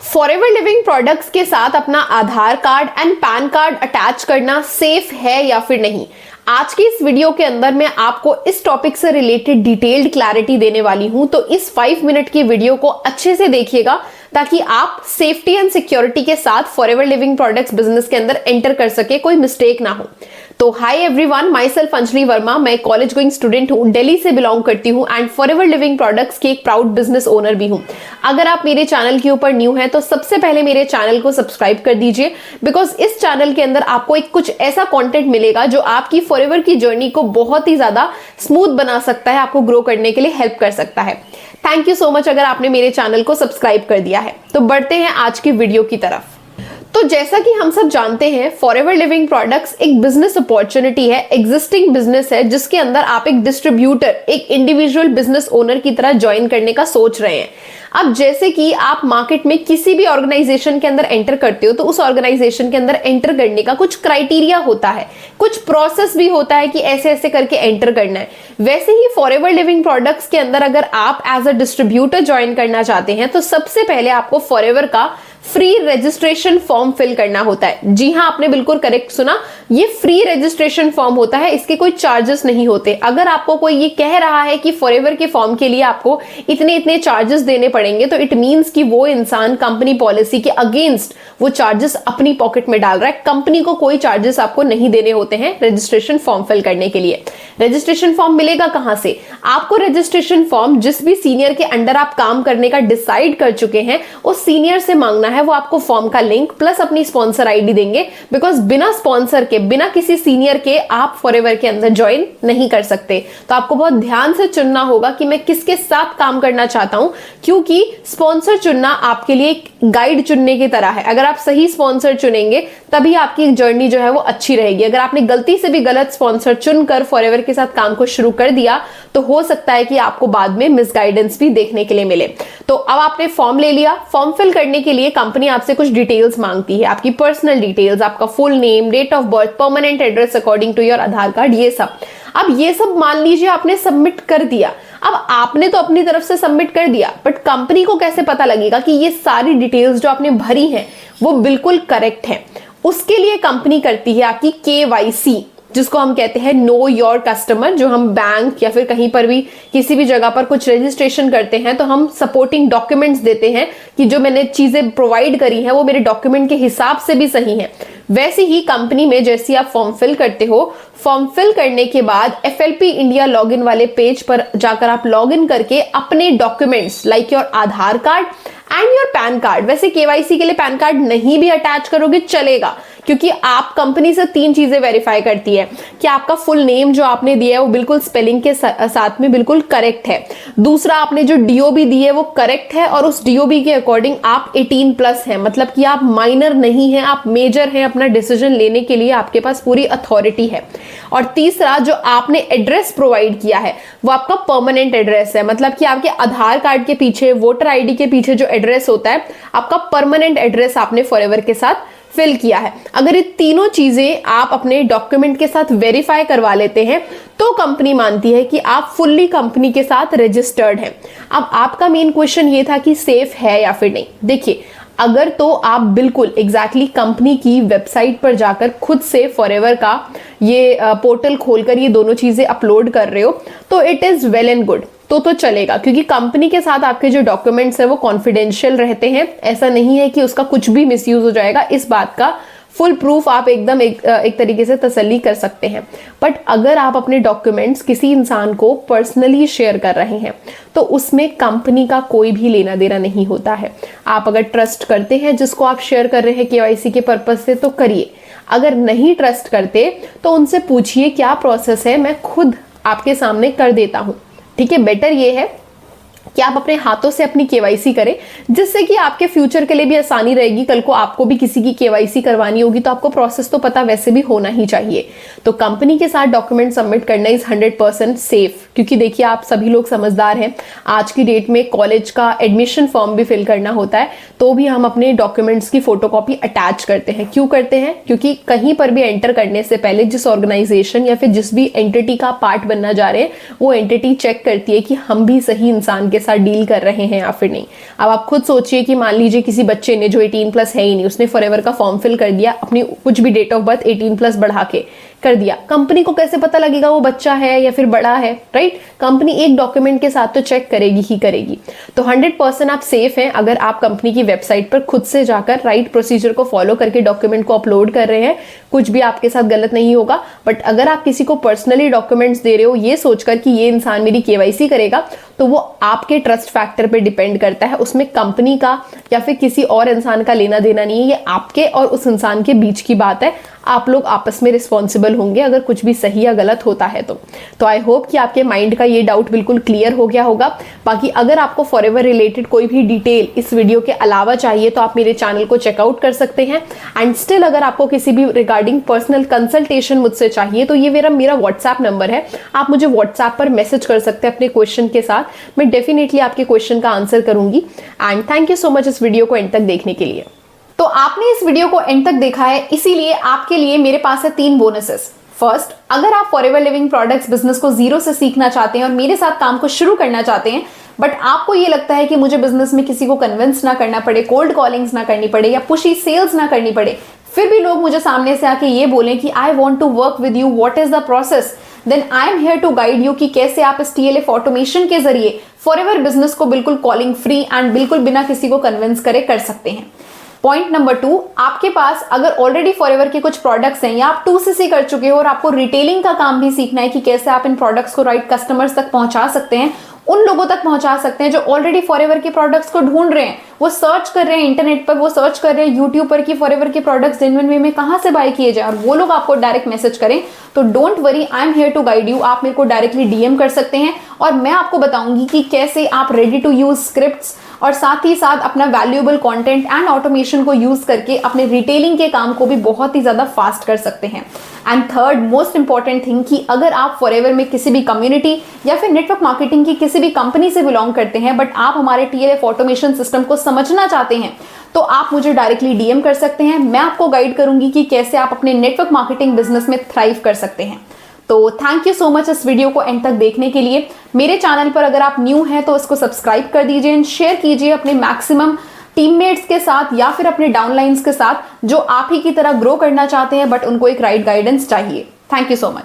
Forever living products के साथ अपना Aadhaar card and PAN card attach करना सेफ है या फिर नहीं, आज की इस वीडियो के अंदर मैं आपको इस टॉपिक से रिलेटेड डिटेल्ड क्लैरिटी देने वाली हूं। तो इस 5 मिनट की वीडियो को अच्छे से देखिएगा ताकि आप सेफ्टी एंड सिक्योरिटी के साथ फॉरएवर लिविंग प्रोडक्ट्स बिजनेस के अंदर एंटर कर सके, कोई मिस्टेक ना हो। तो hi everyone, my self Anjali Verma, मैं कॉलेज गोइंग स्टूडेंट हूँ, दिल्ली से बिलोंग करती हूँ एंड फॉरएवर लिविंग प्रोडक्ट्स की एक प्राउड बिजनेस ओनर भी हूँ। अगर आप मेरे चैनल के ऊपर न्यू हैं तो सबसे पहले मेरे चैनल को सब्सक्राइब कर दीजिए, बिकॉज इस चैनल के अंदर आपको एक कुछ ऐसा कंटेंट मिलेगा जो आपकी फॉरएवर की जर्नी को बहुत ही ज्यादा स्मूथ बना सकता है, आपको ग्रो करने के लिए हेल्प कर सकता है। थैंक यू सो मच अगर आपने मेरे चैनल को सब्सक्राइब कर दिया है। तो बढ़ते हैं आज की वीडियो की तरफ। तो जैसा कि हम सब जानते हैं, फॉरएवर लिविंग प्रोडक्ट्स एक बिजनेस अपॉर्चुनिटी है, एग्जिस्टिंग बिजनेस है जिसके अंदर आप एक डिस्ट्रीब्यूटर, एक इंडिविजुअल बिजनेस ओनर की तरह ज्वाइन करने का सोच रहे हैं। अब जैसे कि आप मार्केट में किसी भी ऑर्गेनाइजेशन के अंदर एंटर करते हो तो उस ऑर्गेनाइजेशन के अंदर एंटर करने का कुछ क्राइटेरिया होता है, कुछ प्रोसेस भी होता है कि ऐसे ऐसे करके एंटर करना है। वैसे ही फॉरएवर लिविंग प्रोडक्ट्स के अंदर अगर आप एज अ डिस्ट्रीब्यूटर ज्वाइन करना चाहते हैं तो सबसे पहले आपको फॉरएवर का फ्री रजिस्ट्रेशन फॉर्म फिल करना होता है। जी हाँ, आपने बिल्कुल करेक्ट सुना, ये फ्री रजिस्ट्रेशन फॉर्म होता है, इसके कोई चार्जेस नहीं होते। अगर आपको कोई ये कह रहा है कि फॉरएवर के फॉर्म के लिए आपको इतने इतने चार्जेस देने पड़ेंगे तो इट मींस कि वो इंसान कंपनी पॉलिसी के अगेंस्ट वो चार्जेस अपनी पॉकेट में डाल रहा है। कंपनी को कोई चार्जेस आपको नहीं देने होते हैं रजिस्ट्रेशन फॉर्म फिल करने के लिए। रजिस्ट्रेशन फॉर्म मिलेगा कहां से? आपको रजिस्ट्रेशन फॉर्म जिस भी सीनियर के अंडर आप काम करने का डिसाइड कर चुके हैं उस सीनियर से मांगना है। वो आपको फॉर्म का लिंक प्लस अपनी स्पॉन्सर आईडी देंगे, बिकॉज बिना स्पॉन्सर के, बिना किसी सीनियर के आप फॉरएवर के अंदर ज्वाइन नहीं कर सकते। तो आपको बहुत ध्यान से चुनना होगा कि मैं किसके साथ काम करना चाहता हूं, क्योंकि स्पॉन्सर चुनना आपके लिए एक गाइड चुनने की तरह है। अगर आप सही स्पॉन्सर चुनेंगे तभी आपकी जर्नी जो है वो अच्छी रहेगी। अगर आपने गलती से भी गलत स्पॉन्सर चुनकर फॉरएवर के साथ काम को शुरू कर दिया तो हो सकता है कि आपको बाद में मिसगाइडेंस भी देखने के लिए मिले। तो अब आपने फॉर्म ले लिया। फॉर्म फिल करने के लिए कंपनी आपसे कुछ डिटेल्स मांगती है, आपकी पर्सनल डिटेल्स, आपका full name, date of birth, permanent address according to your Aadhaar card, ये सब। अब ये सब मान लीजिए आपने सबमिट कर दिया। अब आपने तो अपनी तरफ से सबमिट कर दिया, बट कंपनी को कैसे पता लगेगा कि ये सारी डिटेल्स जो आपने भरी हैं वो बिल्कुल करेक्ट है? उसके लिए कंपनी करती है आपकी KYC, जिसको हम कहते हैं नो योर कस्टमर। जो हम बैंक या फिर कहीं पर भी किसी भी जगह पर कुछ रजिस्ट्रेशन करते हैं तो हम सपोर्टिंग डॉक्यूमेंट्स देते हैं कि जो मैंने चीजें प्रोवाइड करी हैं वो मेरे डॉक्यूमेंट के हिसाब से भी सही है। वैसे ही कंपनी में जैसे आप फॉर्म फिल करते हो, फॉर्म फिल करने के बाद FLP इंडिया लॉगिन वाले पेज पर जाकर आप लॉगिन करके अपने documents like your Aadhaar card and your pan card, वैसे KYC के लिए पैन कार्ड नहीं भी अटैच करोगे चलेगा, क्योंकि आप कंपनी से 3 चीजें वेरीफाई करती है कि आपका फुल नेम जो आपने दिया है वो बिल्कुल स्पेलिंग के साथ में बिल्कुल करेक्ट है। दूसरा, आपने जो DOB दी है वो करेक्ट है और उस DOB के अकॉर्डिंग आप 18+ हैं, मतलब कि आप माइनर नहीं हैं, आप मेजर हैं। अपना डिसीजन लेने के लिए आपके पास पूरी अथॉरिटी है। और तीसरा, जो आपने एड्रेस प्रोवाइड किया है वो आपका परमानेंट एड्रेस है, मतलब कि आपके आधार कार्ड के पीछे, वोटर ID के पीछे जो एड्रेस होता है आपका परमानेंट एड्रेस आपने फॉरएवर के साथ फिल किया है। अगर ये तीनों चीजें आप अपने डॉक्यूमेंट के साथ वेरीफाई करवा लेते हैं तो कंपनी मानती है कि आप फुल्ली कंपनी के साथ रजिस्टर्ड हैं। अब आपका मेन क्वेश्चन ये था कि सेफ है या फिर नहीं। देखिए, अगर तो आप बिल्कुल एग्जैक्टली कंपनी की वेबसाइट पर जाकर खुद से फॉरएवर का ये पोर्टल खोलकर ये दोनों चीजें अपलोड कर रहे हो तो it is well and good, तो चलेगा, क्योंकि कंपनी के साथ आपके जो डॉक्यूमेंट्स है वो कॉन्फिडेंशियल रहते हैं। ऐसा नहीं है कि उसका कुछ भी मिसयूज हो जाएगा, इस बात का फुल प्रूफ आप एकदम एक तरीके से तसल्ली कर सकते हैं। बट अगर आप अपने डॉक्यूमेंट्स किसी इंसान को पर्सनली शेयर कर रहे हैं तो उसमें कंपनी का कोई भी लेना देना नहीं होता है। आप अगर ट्रस्ट करते हैं जिसको आप शेयर कर रहे हैं KYC के पर्पज से तो करिए, अगर नहीं ट्रस्ट करते तो उनसे पूछिए क्या प्रोसेस है, मैं खुद आपके सामने कर देता हूँ। ठीक है, बेटर ये है कि आप अपने हाथों से अपनी KYC करें, जिससे कि आपके फ्यूचर के लिए भी आसानी रहेगी। कल को आपको भी किसी की KYC करवानी होगी तो आपको प्रोसेस तो पता वैसे भी होना ही चाहिए। तो कंपनी के साथ डॉक्यूमेंट सबमिट करना इज 100% सेफ, क्योंकि देखिए आप सभी लोग समझदार हैं। आज की डेट में कॉलेज का एडमिशन फॉर्म भी फिल करना होता है तो भी हम अपने डॉक्यूमेंट्स की फोटोकॉपी अटैच करते हैं। क्यों करते हैं? क्योंकि कहीं पर भी एंटर करने से पहले जिस ऑर्गेनाइजेशन या फिर जिस भी एंटिटी का पार्ट बनना जा रहे हैं वो एंटिटी चेक करती है कि हम भी सही इंसान के साथ डील कर रहे हैं या फिर नहीं। अब आप खुद सोचिए कि मान लीजिए किसी बच्चे ने जो 18+ है ही नहीं, उसने फॉरएवर का फॉर्म फिल कर दिया, अपनी कुछ भी डेट ऑफ बर्थ 18+ बढ़ा के कर दिया, कंपनी को कैसे पता लगेगा वो बच्चा है या फिर बड़ा है, राइट? कंपनी एक डॉक्यूमेंट के साथ तो चेक करेगी ही करेगी। तो 100% आप सेफ हैं अगर आप कंपनी की वेबसाइट पर खुद से जाकर राइट प्रोसीजर को फॉलो करके डॉक्यूमेंट को अपलोड कर रहे हैं, कुछ भी आपके साथ गलत नहीं होगा। बट अगर आप किसी को पर्सनली डॉक्यूमेंट्स दे रहे हो ये सोचकर कि ये इंसान मेरी केवाईसी करेगा, तो वो आपके ट्रस्ट फैक्टर पे डिपेंड करता है, उसमें कंपनी का या फिर किसी और इंसान का लेना देना नहीं है, ये आपके और उस इंसान के बीच की बात है। आप लोग आपस में रिस्पॉन्सिबल होंगे अगर कुछ भी सही या गलत होता है तो आई होप कि आपके माइंड का ये डाउट बिल्कुल क्लियर हो गया होगा। बाकी अगर आपको फॉरएवर रिलेटेड कोई भी डिटेल इस वीडियो के अलावा चाहिए तो आप मेरे चैनल को चेकआउट कर सकते हैं। एंड स्टिल अगर आपको किसी भी रिगार्डिंग पर्सनल कंसल्टेशन मुझसे चाहिए तो ये मेरा व्हाट्सएप नंबर है, आप मुझे व्हाट्सएप पर मैसेज कर सकते हैं अपने क्वेश्चन के साथ, मैं डेफिनेटली आपके क्वेश्चन का आंसर करूंगी। And thank you so much इस वीडियो को एंड तक देखने के लिए। तो आपने इस वीडियो को एंड तक देखा है, इसीलिए आपके लिए मेरे पास है 3 बोनसेस। फर्स्ट, अगर आप फॉरएवर लिविंग प्रोडक्ट्स बिजनेस को जीरो से सीखना चाहते हैं और मेरे साथ काम को शुरू करना चाहते हैं, बट आपको ये लगता है कि मुझे बिजनेस में किसी को कन्विंस ना करना पड़े, कोल्ड कॉलिंग्स ना करनी पड़े या पुशी सेल्स ना करनी पड़े, फिर भी लोग मुझे सामने से आके ये बोलें कि I want to work with you, what is the process, then I am here to guide you कि कैसे आप इस TLF ऑटोमेशन के जरिए फॉरएवर बिजनेस को बिल्कुल कॉलिंग फ्री एंड बिल्कुल बिना किसी को कन्विंस करे कर सकते हैं। पॉइंट नंबर 2, आपके पास अगर ऑलरेडी फॉरएवर के कुछ प्रोडक्ट्स हैं या आप 2CC कर चुके हो और आपको रिटेलिंग का काम भी सीखना है कि कैसे आप इन प्रोडक्ट्स को राइट कस्टमर्स तक पहुंचा सकते हैं, उन लोगों तक पहुंचा सकते हैं जो ऑलरेडी फॉरएवर के प्रोडक्ट्स को ढूंढ रहे हैं, वो सर्च कर रहे हैं इंटरनेट पर, वो सर्च कर रहे हैं यूट्यूब पर कि फॉरएवर के प्रोडक्ट्स जेन्युइन वे में कहां से बाय किए जाए, और वो लोग आपको डायरेक्ट मैसेज करें, तो don't worry, I am here to guide you. आप मेरे को डायरेक्टली DM कर सकते हैं और मैं आपको बताऊंगी कि कैसे आप रेडी टू यूज स्क्रिप्ट्स और साथ ही साथ अपना वैल्यूएबल कंटेंट एंड ऑटोमेशन को यूज करके अपने रिटेलिंग के काम को भी बहुत ही ज्यादा फास्ट कर सकते हैं। And third most important thing कि अगर आप फॉरएवर में किसी भी कम्युनिटी या फिर नेटवर्क मार्केटिंग की किसी भी कंपनी से बिलोंग करते हैं बट आप हमारे TLF ऑटोमेशन सिस्टम को समझना चाहते हैं, तो आप मुझे डायरेक्टली DM कर सकते हैं। मैं आपको गाइड करूंगी कि कैसे आप अपने नेटवर्क मार्केटिंग बिजनेस में थ्राइव कर सकते हैं। तो थैंक यू सो मच इस वीडियो को एंड तक देखने के लिए। मेरे चैनल पर अगर आप न्यू हैं तो इसको सब्सक्राइब कर दीजिए एंड शेयर कीजिए अपने मैक्सिमम टीममेट्स के साथ या फिर अपने डाउनलाइंस के साथ जो आप ही की तरह ग्रो करना चाहते हैं बट उनको एक राइट गाइडेंस चाहिए। Thank you so much.